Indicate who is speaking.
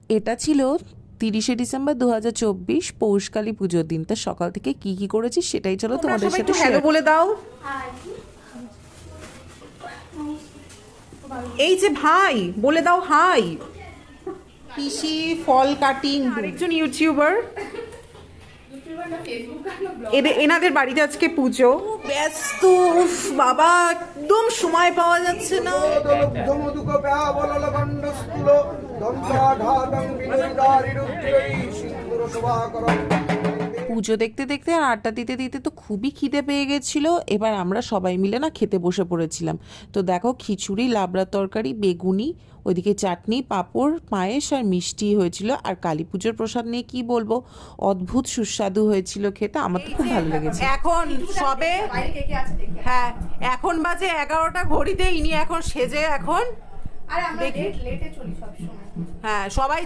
Speaker 1: এটা ছিল 30শে ডিসেম্বর 2024 পৌষকালী পুজোর দিন। তা সকাল থেকে কি কি করেছি সেটাই চলো তোমাদের সাথে
Speaker 2: হ্যালো বলে দাও। এই যে ভাই বলে দাও হাই। পিসি ফল কাটিং, আরেকজন ইউটিউবার। এনাদের বাড়িতে আজকে পুজো। ব্যস্ত বাবা, একদম সময় পাওয়া যাচ্ছে না।
Speaker 1: পুজো দেখতে দেখতে আর আড্ডা দিতে দিতে তো খুবই খিদে পেয়ে গেছিলো। এবার আমরা সবাই মিলে না খেতে বসে পড়েছিলাম। তো দেখো, খিচুড়ি, লাবড়া তরকারি, বেগুনি, ওইদিকে চাটনি, পাঁপড়, পায়েস আর মিষ্টি হয়েছিল। আর কালী পুজোর প্রসাদ নিয়ে কি বলবো, অদ্ভুত সুস্বাদু হয়েছিল খেতে। আমার তো খুব ভালো লেগেছে।
Speaker 2: এখন সবে হ্যাঁ, এখন বাজে 11টা ঘড়িতে। ইনি এখন সেজে এখন হ্যাঁ সবাই